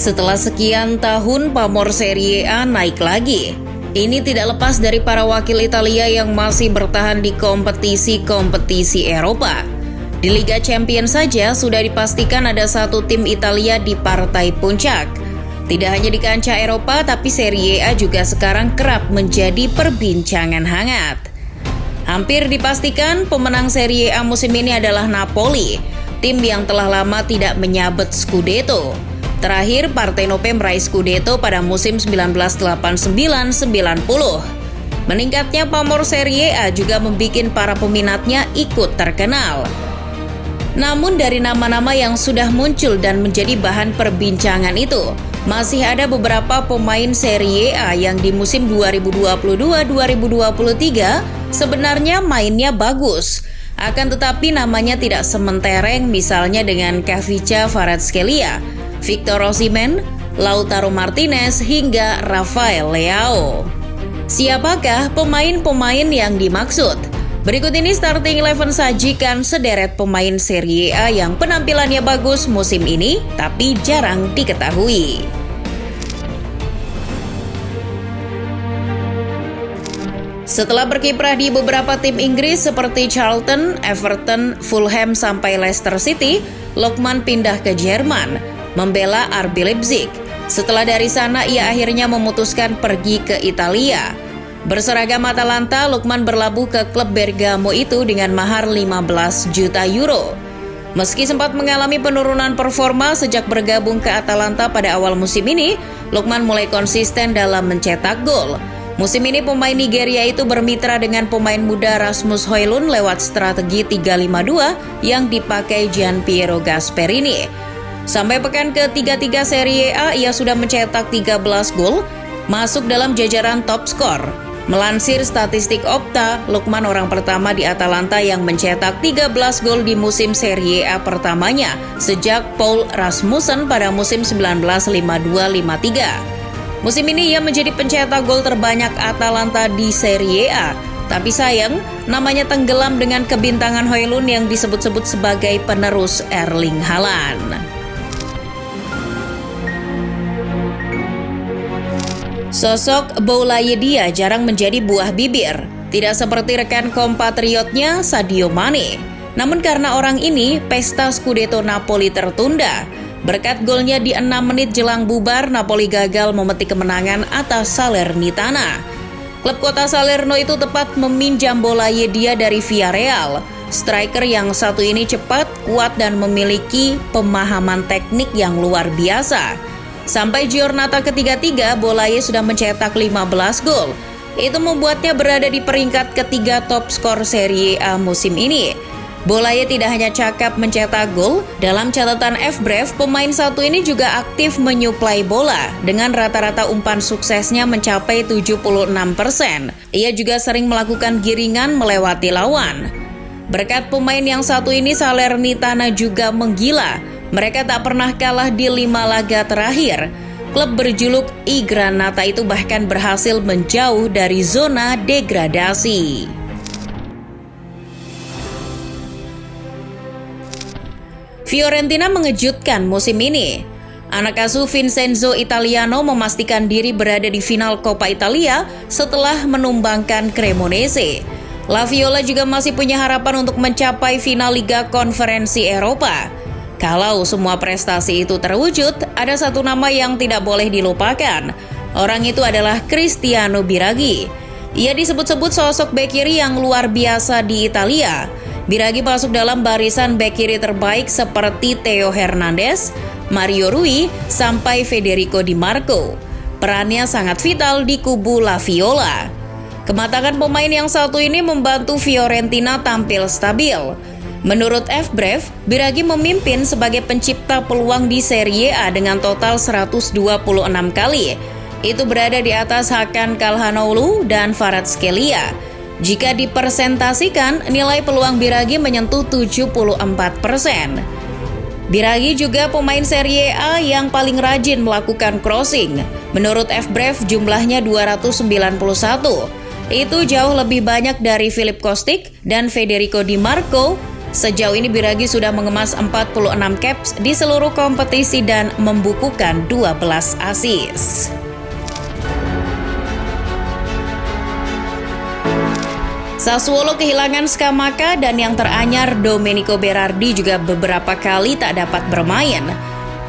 Setelah sekian tahun pamor Serie A naik lagi. Ini tidak lepas dari para wakil Italia yang masih bertahan di kompetisi-kompetisi Eropa. Di Liga Champions saja sudah dipastikan ada satu tim Italia di partai puncak. Tidak hanya di kancah Eropa, tapi Serie A juga sekarang kerap menjadi perbincangan hangat. Hampir dipastikan pemenang Serie A musim ini adalah Napoli, tim yang telah lama tidak menyabet Scudetto. Terakhir, Partenope meraih Scudetto pada musim 1989-90. Meningkatnya pamor Serie A juga membuat para peminatnya ikut terkenal. Namun dari nama-nama yang sudah muncul dan menjadi bahan perbincangan itu, masih ada beberapa pemain Serie A yang di musim 2022-2023 sebenarnya mainnya bagus. Akan tetapi namanya tidak sementereng misalnya dengan Khvicha Kvaratskhelia, Victor Osimhen, Lautaro Martinez, hingga Rafael Leao. Siapakah pemain-pemain yang dimaksud? Berikut ini starting 11 sajikan sederet pemain Serie A yang penampilannya bagus musim ini, tapi jarang diketahui. Setelah berkiprah di beberapa tim Inggris seperti Charlton, Everton, Fulham, sampai Leicester City, Lookman pindah ke Jerman, membela RB Leipzig. Setelah dari sana, ia akhirnya memutuskan pergi ke Italia. Berseragam Atalanta, Lookman berlabuh ke klub Bergamo itu dengan mahar 15 juta euro. Meski sempat mengalami penurunan performa sejak bergabung ke Atalanta pada awal musim ini, Lookman mulai konsisten dalam mencetak gol. Musim ini pemain Nigeria itu bermitra dengan pemain muda Rasmus Højlund lewat strategi 3-5-2 yang dipakai Gianpiero Gasperini. Sampai pekan ke-33 Serie A, ia sudah mencetak 13 gol, masuk dalam jajaran top skor. Melansir statistik Opta, Lookman orang pertama di Atalanta yang mencetak 13 gol di musim Serie A pertamanya sejak Paul Rasmussen pada musim 1952-53. Musim ini ia menjadi pencetak gol terbanyak Atalanta di Serie A. Tapi sayang, namanya tenggelam dengan kebintangan Højlund yang disebut-sebut sebagai penerus Erling Haaland. Sosok Boulaye Dia jarang menjadi buah bibir, tidak seperti rekan kompatriotnya Sadio Mane. Namun karena orang ini, pesta Scudetto Napoli tertunda. Berkat golnya di 6 menit jelang bubar, Napoli gagal memetik kemenangan atas Salernitana. Klub kota Salerno itu tepat meminjam Boulaye Dia dari Villarreal. Striker yang satu ini cepat, kuat, dan memiliki pemahaman teknik yang luar biasa. Sampai Giornata ke-33, Boulaye sudah mencetak 15 gol. Itu membuatnya berada di peringkat ketiga top skor Serie A musim ini. Boulaye tidak hanya cakap mencetak gol, dalam catatan FBref, pemain satu ini juga aktif menyuplai bola dengan rata-rata umpan suksesnya mencapai 76%. Ia juga sering melakukan giringan melewati lawan. Berkat pemain yang satu ini, Salernitana juga menggila. Mereka tak pernah kalah di 5 laga terakhir. Klub berjuluk I Granata itu bahkan berhasil menjauh dari zona degradasi. Fiorentina mengejutkan musim ini. Anak asuh Vincenzo Italiano memastikan diri berada di final Coppa Italia setelah menumbangkan Cremonese. La Viola juga masih punya harapan untuk mencapai final Liga Konferensi Eropa. Kalau semua prestasi itu terwujud, ada satu nama yang tidak boleh dilupakan. Orang itu adalah Cristiano Biraghi. Ia disebut-sebut sosok bek kiri yang luar biasa di Italia. Biraghi masuk dalam barisan bek kiri terbaik seperti Theo Hernandez, Mario Rui, sampai Federico Di Marco. Perannya sangat vital di kubu La Viola. Kematangan pemain yang satu ini membantu Fiorentina tampil stabil. Menurut FBref, Biraghi memimpin sebagai pencipta peluang di Serie A dengan total 126 kali. Itu berada di atas Hakan Calhanoglu dan Kvaratskhelia. Jika dipersentasikan, nilai peluang Biraghi menyentuh 74%. Biraghi juga pemain Serie A yang paling rajin melakukan crossing. Menurut FBref, jumlahnya 291. Itu jauh lebih banyak dari Filip Kostic dan Federico Di Marco Sejauh ini Biraghi sudah mengemas 46 caps di seluruh kompetisi dan membukukan 12 assist. Sassuolo kehilangan Scamacca dan yang teranyar Domenico Berardi juga beberapa kali tak dapat bermain.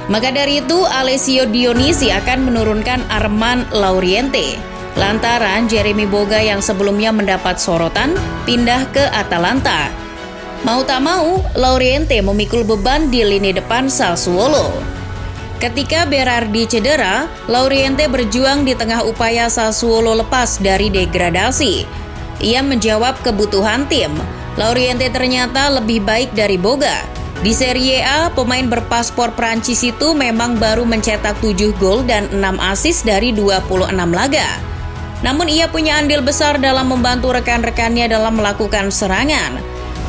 Maka dari itu Alessio Dionisi akan menurunkan Armand Lauriente. Lantaran Jeremy Boga yang sebelumnya mendapat sorotan pindah ke Atalanta. Mau tak mau, Lauriente memikul beban di lini depan Sassuolo. Ketika Berardi cedera, Lauriente berjuang di tengah upaya Sassuolo lepas dari degradasi. Ia menjawab kebutuhan tim. Lauriente ternyata lebih baik dari Boga. Di Serie A, pemain berpaspor Prancis itu memang baru mencetak 7 gol dan 6 assist dari 26 laga. Namun ia punya andil besar dalam membantu rekan-rekannya dalam melakukan serangan.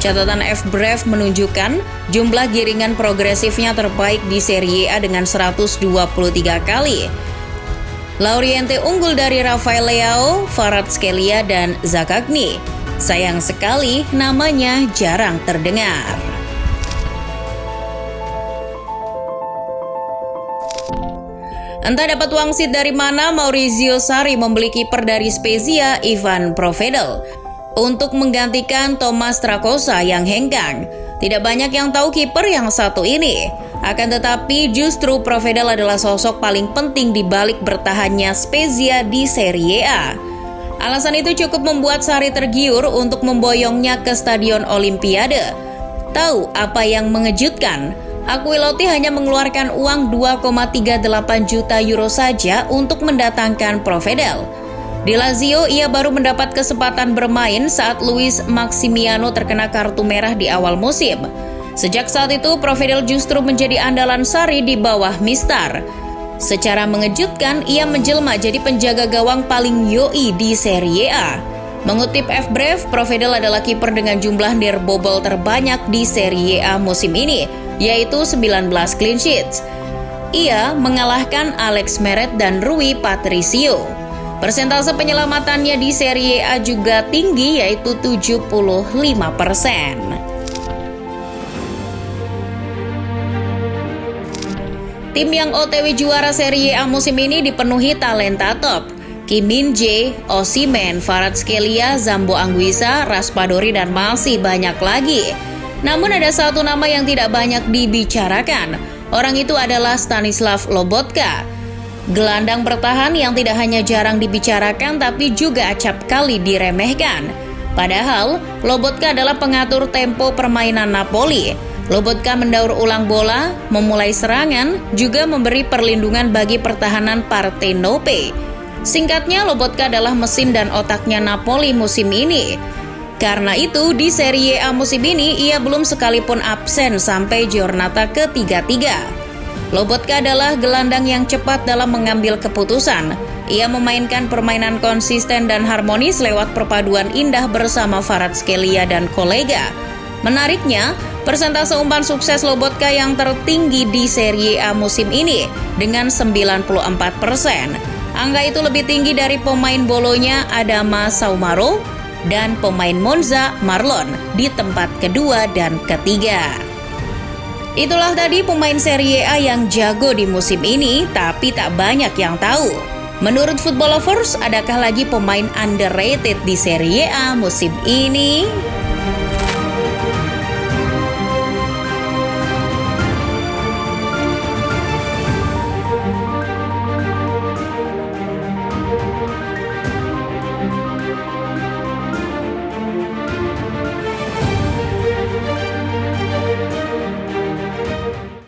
Catatan FBref menunjukkan jumlah giringan progresifnya terbaik di Serie A dengan 123 kali. Lauriente unggul dari Rafael Leao, Kvaratskhelia, dan Zaccagni. Sayang sekali namanya jarang terdengar. Entah dapat wangsit dari mana, Maurizio Sarri membeli kiper dari Spezia, Ivan Provedel, untuk menggantikan Thomas Strakosha yang hengkang. Tidak banyak yang tahu kiper yang satu ini. Akan tetapi justru Provedel adalah sosok paling penting di balik bertahannya Spezia di Serie A. Alasan itu cukup membuat Sarri tergiur untuk memboyongnya ke Stadion Olimpiade. Tahu apa yang mengejutkan? Aquiloti hanya mengeluarkan uang 2,38 juta euro saja untuk mendatangkan Provedel. Di Lazio, ia baru mendapat kesempatan bermain saat Luis Maximiano terkena kartu merah di awal musim. Sejak saat itu, Provedel justru menjadi andalan Sarri di bawah Mistar. Secara mengejutkan, ia menjelma jadi penjaga gawang paling yoi di Serie A. Mengutip FBref, Provedel adalah kiper dengan jumlah nirbobol terbanyak di Serie A musim ini, yaitu 19 clean sheets. Ia mengalahkan Alex Meret dan Rui Patricio. Persentase penyelamatannya di Serie A juga tinggi, yaitu 75%. Tim yang OTW juara Serie A musim ini dipenuhi talenta top. Kim Min-jae, Osimhen, Kvaratskhelia, Zambo Anguissa, Raspadori, dan masih banyak lagi. Namun ada satu nama yang tidak banyak dibicarakan. Orang itu adalah Stanislav Lobotka. Gelandang bertahan yang tidak hanya jarang dibicarakan tapi juga acap kali diremehkan. Padahal, Lobotka adalah pengatur tempo permainan Napoli. Lobotka mendaur ulang bola, memulai serangan, juga memberi perlindungan bagi pertahanan Partenope. Singkatnya, Lobotka adalah mesin dan otaknya Napoli musim ini. Karena itu, di Serie A musim ini, ia belum sekalipun absen sampai Giornata ke-33. Lobotka adalah gelandang yang cepat dalam mengambil keputusan. Ia memainkan permainan konsisten dan harmonis lewat perpaduan indah bersama Kvaratskhelia dan kolega. Menariknya, persentase umpan sukses Lobotka yang tertinggi di Serie A musim ini dengan 94%. Angka itu lebih tinggi dari pemain Bolonya Adama Saumaro dan pemain Monza Marlon di tempat kedua dan ketiga. Itulah tadi pemain Serie A yang jago di musim ini, tapi tak banyak yang tahu. Menurut Football Lovers, adakah lagi pemain underrated di Serie A musim ini?